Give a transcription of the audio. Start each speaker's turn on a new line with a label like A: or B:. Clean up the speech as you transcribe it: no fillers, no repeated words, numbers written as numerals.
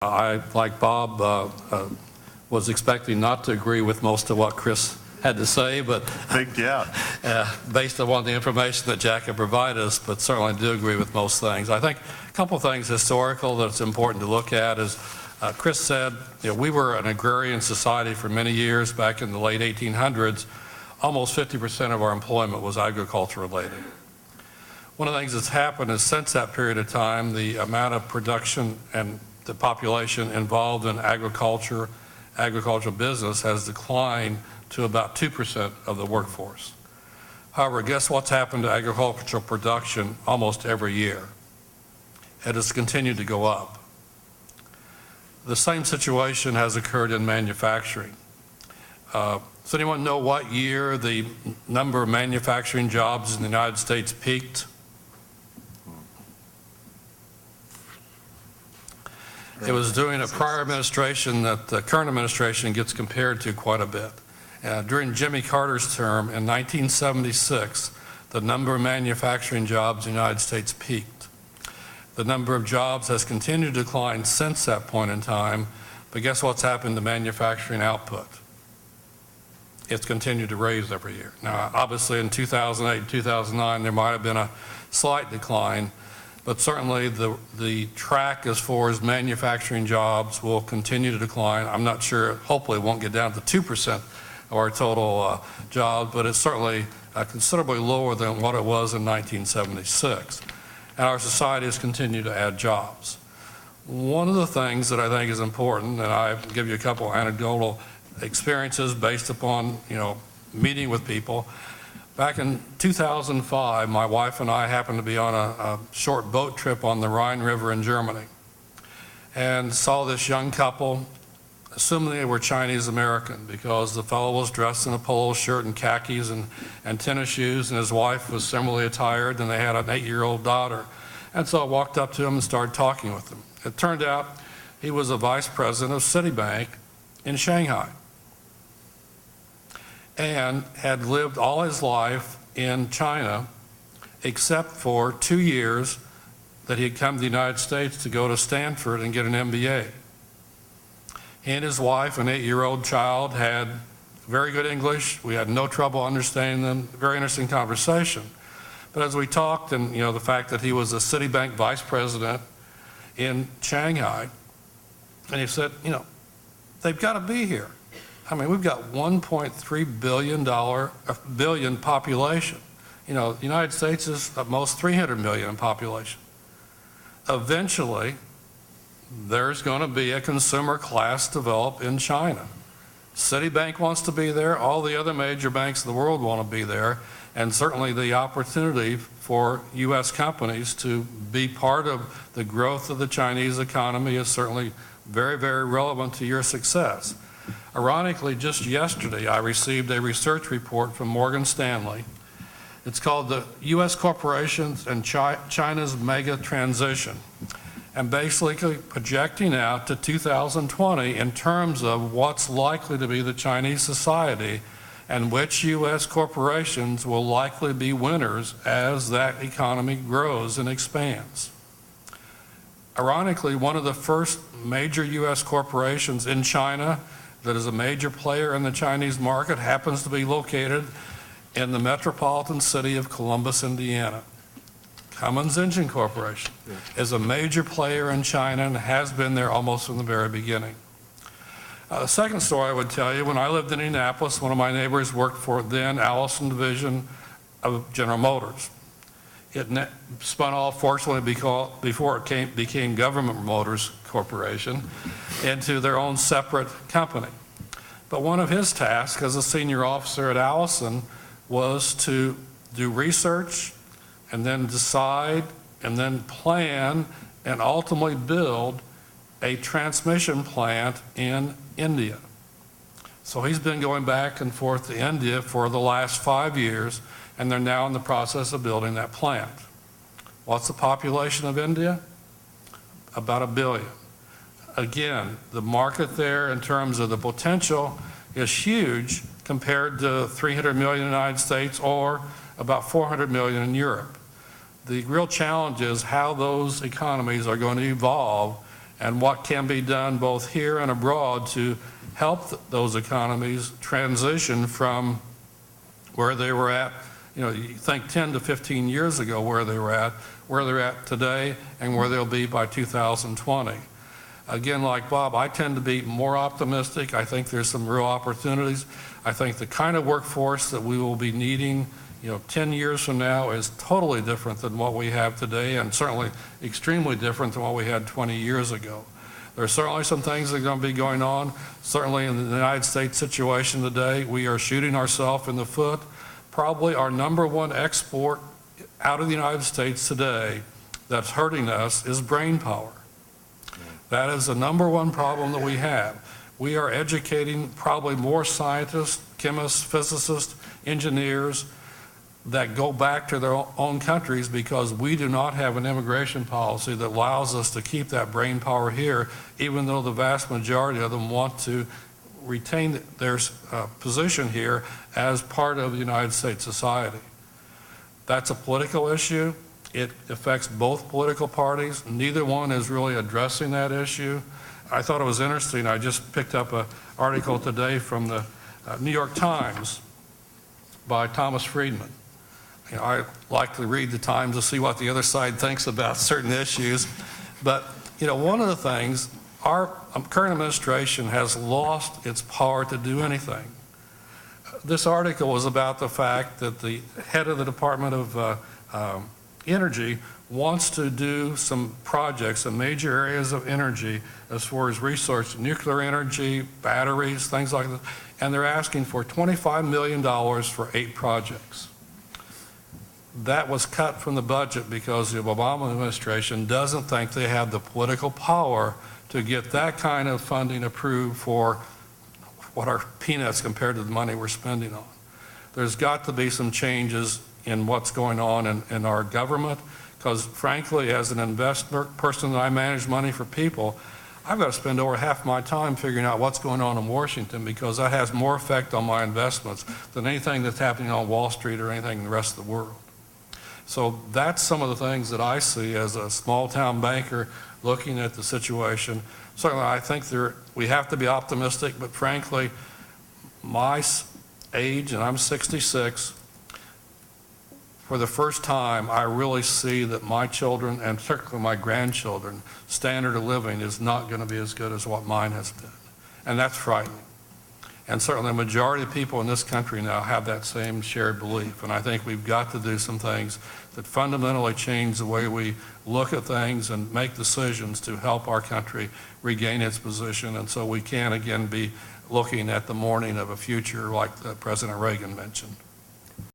A: I, like Bob, was expecting not to agree with most of what Chris had to say, but
B: Big gap.
A: Based upon the information that Jack had provided us, but certainly do agree with most things. I think a couple of things historical that's important to look at is, Chris said, we were an agrarian society for many years back in the late 1800s. Almost 50% of our employment was agriculture related. One of the things that's happened is since that period of time, the amount of production and the population involved in agricultural business has declined to about 2% of the workforce. However, guess what's happened to agricultural production almost every year? It has continued to go up. The same situation has occurred in manufacturing. Does anyone know what year the number of manufacturing jobs in the United States peaked? It was during a prior administration that the current administration gets compared to quite a bit. During Jimmy Carter's term in 1976, the number of manufacturing jobs in the United States peaked. The number of jobs has continued to decline since that point in time, but guess what's happened to manufacturing output? It's continued to raise every year. Now, obviously in 2008 and 2009, there might have been a slight decline, but certainly the track as far as manufacturing jobs will continue to decline. I'm not sure, hopefully it won't get down to 2% of our total jobs, but it's certainly considerably lower than what it was in 1976. And our society has continued to add jobs. One of the things that I think is important, and I'll give you a couple anecdotal experiences based upon, meeting with people. Back in 2005, my wife and I happened to be on a short boat trip on the Rhine River in Germany and saw this young couple, assuming they were Chinese American because the fellow was dressed in a polo shirt and khakis and tennis shoes, and his wife was similarly attired, and they had an 8-year-old daughter. And so I walked up to him and started talking with him. It turned out he was a vice president of Citibank in Shanghai and had lived all his life in China except for 2 years that he had come to the United States to go to Stanford and get an MBA. He and his wife, an 8-year-old child, had very good English. We had no trouble understanding them. Very interesting conversation. But as we talked, and the fact that he was a Citibank vice president in Shanghai, and he said, they've got to be here. I mean, we've got 1.3 billion population. The United States is at most 300 million in population. Eventually, there's going to be a consumer class develop in China. Citibank wants to be there. All the other major banks in the world want to be there. And certainly the opportunity for U.S. companies to be part of the growth of the Chinese economy is certainly very, very relevant to your success. Ironically, just yesterday, I received a research report from Morgan Stanley. It's called the U.S. Corporations and China's Mega Transition, and basically projecting out to 2020 in terms of what's likely to be the Chinese society and which U.S. corporations will likely be winners as that economy grows and expands. Ironically, one of the first major U.S. corporations in China that is a major player in the Chinese market happens to be located in the metropolitan city of Columbus, Indiana. Cummins Engine Corporation is a major player in China and has been there almost from the very beginning. The second story I would tell you, when I lived in Indianapolis, one of my neighbors worked for then Allison division of General Motors. It spun off, fortunately, before it became Government Motors Corporation, into their own separate company. But one of his tasks as a senior officer at Allison was to do research and then decide and then plan and ultimately build a transmission plant in India. So he's been going back and forth to India for the last 5 years, and they're now in the process of building that plant. What's the population of India? About 1 billion. Again, the market there in terms of the potential is huge compared to 300 million in the United States or about 400 million in Europe. The real challenge is how those economies are going to evolve and what can be done both here and abroad to help those economies transition from where they were at, you think 10 to 15 years ago where they're at today, and where they'll be by 2020. Again, like Bob, I tend to be more optimistic. I think there's some real opportunities. I think the kind of workforce that we will be needing 10 years from now is totally different than what we have today, and certainly extremely different than what we had 20 years ago. There are certainly some things that are going to be going on. Certainly in the United States situation today, we are shooting ourselves in the foot. Probably our number one export out of the United States today that's hurting us is brain power. That is the number one problem that we have. We are educating probably more scientists, chemists, physicists, engineers that go back to their own countries because we do not have an immigration policy that allows us to keep that brain power here, even though the vast majority of them want to retain their position here as part of the United States society. That's a political issue. It affects both political parties. Neither one is really addressing that issue. I thought it was interesting. I just picked up an article today from the New York Times by Thomas Friedman. I like to read the Times to see what the other side thinks about certain issues. But one of the things, our current administration has lost its power to do anything. This article was about the fact that the head of the Department of Energy wants to do some projects in major areas of energy as far as research, nuclear energy, batteries, things like that, and they're asking for $25 million for 8 projects. That was cut from the budget because the Obama administration doesn't think they have the political power to get that kind of funding approved for what are peanuts compared to the money we're spending on. There's got to be some changes in what's going on in our government, because frankly, as an investment person that I manage money for people, I've got to spend over half my time figuring out what's going on in Washington, because that has more effect on my investments than anything that's happening on Wall Street or anything in the rest of the world. So that's some of the things that I see as a small town banker looking at the situation. Certainly I think we have to be optimistic, but frankly, my age, and I'm 66, for the first time I really see that my children, and particularly my grandchildren, standard of living is not going to be as good as what mine has been. And that's frightening. And certainly the majority of people in this country now have that same shared belief. And I think we've got to do some things that fundamentally change the way we look at things and make decisions to help our country regain its position. And so we can again be looking at the morning of a future like President Reagan mentioned.